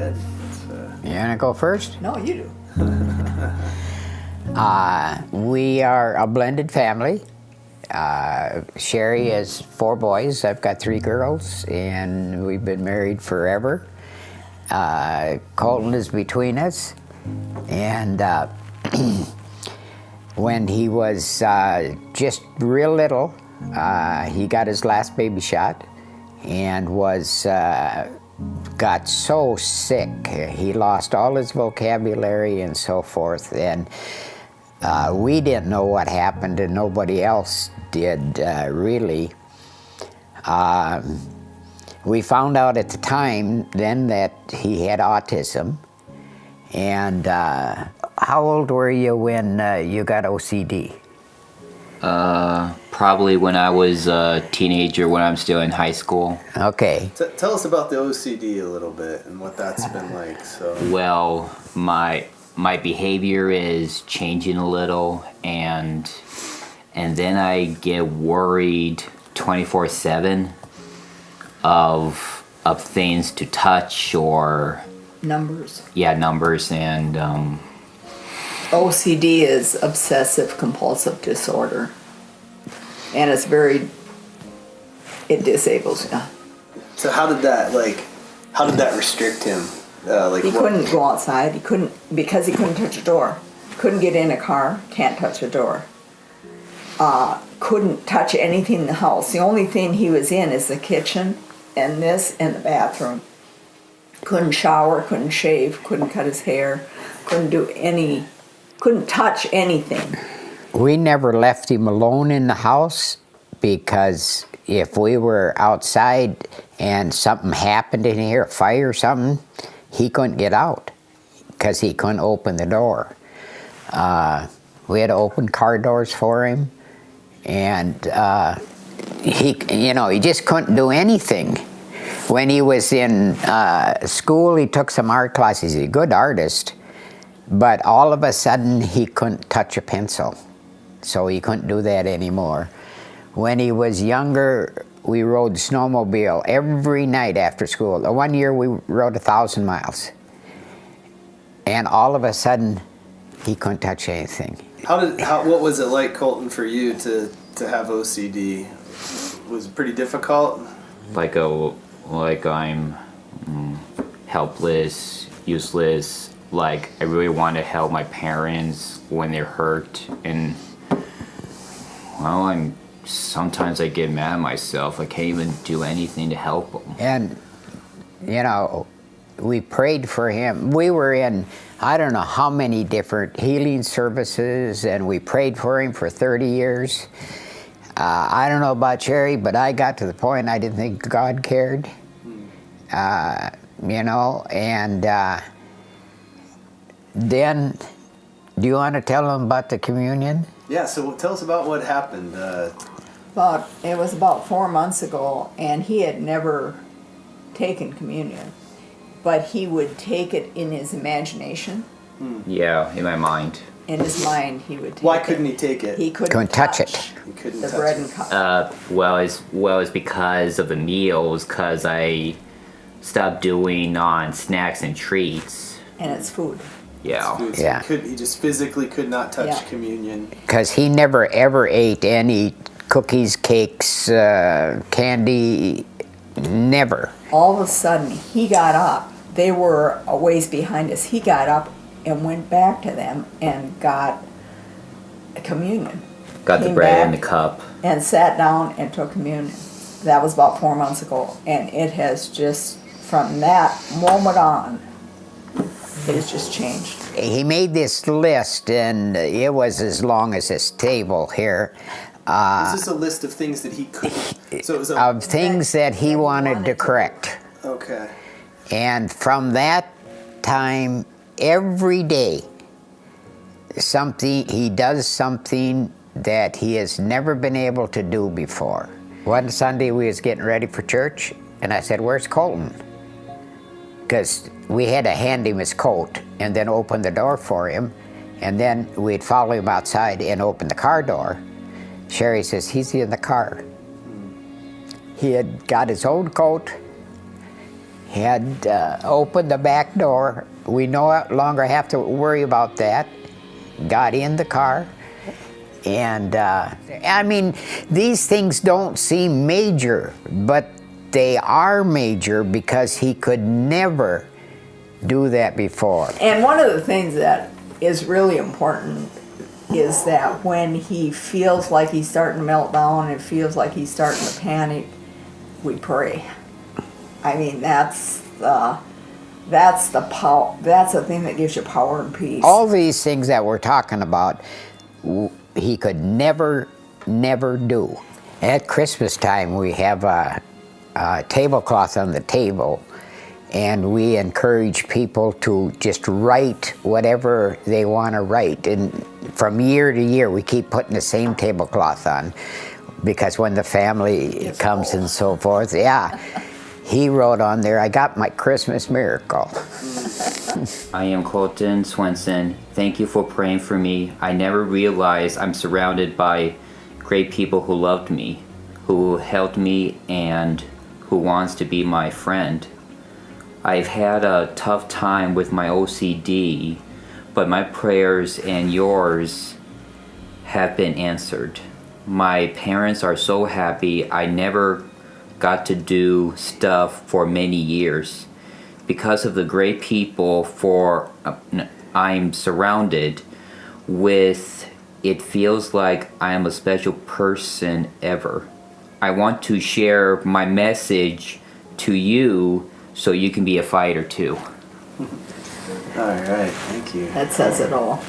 ahead. You want to go first? No, you do. We are a blended family. Sherry has 4 boys. I've got 3 girls, and we've been married forever. Coltin is between us, and when he was just real little, he got his last baby shot and was got so sick. He lost all his vocabulary and so forth, and we didn't know what happened, and nobody else did really. We found out at the time then that he had autism. And how old were you when you got OCD? Probably when I was a teenager, when I'm still in high school. Okay. Tell us about the OCD a little bit and what that's been like. So. Well, my behavior is changing a little, and then I get worried 24/7 of things to touch or Numbers. numbers, and OCD is obsessive compulsive disorder. And it disables you. So how did that restrict him? He couldn't go outside. Because he couldn't touch a door. Couldn't get in a car. Can't touch a door. Couldn't touch anything in the house. The only thing he was in is the kitchen and the bathroom. Couldn't shower, couldn't shave, couldn't cut his hair, couldn't touch anything. We never left him alone in the house, because if we were outside and something happened in here, a fire or something, he couldn't get out because he couldn't open the door. We had to open car doors for him, and he just couldn't do anything. When he was in school, he took some art classes. He's a good artist, but all of a sudden he couldn't touch a pencil, so he couldn't do that anymore. When he was younger, we rode snowmobile every night after school. The one year we rode 1,000 miles, and all of a sudden he couldn't touch anything. What was it like, Coltin, for you to have OCD? Was it pretty difficult? like I'm helpless, useless. Like, I really want to help my parents when they're hurt, and well, sometimes I get mad at myself. I can't even do anything to help them. And we prayed for him. We were in I don't know how many different healing services, and we prayed for him for 30 years. I don't know about Sherry, but I got to the point I didn't think God cared. And then, do you want to tell them about the communion? Yeah, so tell us about what happened. It was about 4 months ago, and he had never taken communion, but he would take it in his imagination. Yeah, in my mind. In his mind, he would take it. Why couldn't he take it? He couldn't touch it. He couldn't the touch bread it. and cup. It's because of the meals, because I stopped doing on snacks and treats. And it's food. Yeah. Food, so Yeah. He just physically could not touch communion. Because he never ever ate any cookies, cakes, candy, never. All of a sudden, he got up. They were a ways behind us. He got up and went back to them and got a communion. Got the Came bread back and the cup. And sat down and took communion. That was about 4 months ago. And it has just, from that moment on, it has just changed. He made this list, and it was as long as this table here. Is this a list of things that he could? So it was Of things that he wanted to correct. Okay. And from that time, every day, he does something that he has never been able to do before. One Sunday we was getting ready for church, and I said, "Where's Coltin?" Because we had to hand him his coat and then open the door for him, and then we'd follow him outside and open the car door. Sherry says, "He's in the car." He had got his own coat. had opened the back door. We no longer have to worry about that. Got in the car. And I mean, these things don't seem major, but they are major because he could never do that before. And one of the things that is really important is that when he feels like he's starting to melt down and feels like he's starting to panic, we pray. I mean, that's the power. That's the thing that gives you power and peace. All these things that we're talking about, he could never do. At Christmas time, we have a tablecloth on the table, and we encourage people to just write whatever they want to write. And from year to year, we keep putting the same tablecloth on, because when the family comes and so forth, yeah. He wrote on there, "I got my Christmas miracle." I am Coltin Swenson. Thank you for praying for me. I never realized I'm surrounded by great people who loved me, who helped me, and who wants to be my friend. I've had a tough time with my OCD, but my prayers and yours have been answered. My parents are so happy. I never got to do stuff for many years. Because of the great people I'm surrounded with, it feels like I am a special person ever. I want to share my message to you so you can be a fighter too. All right, thank you. That says it all.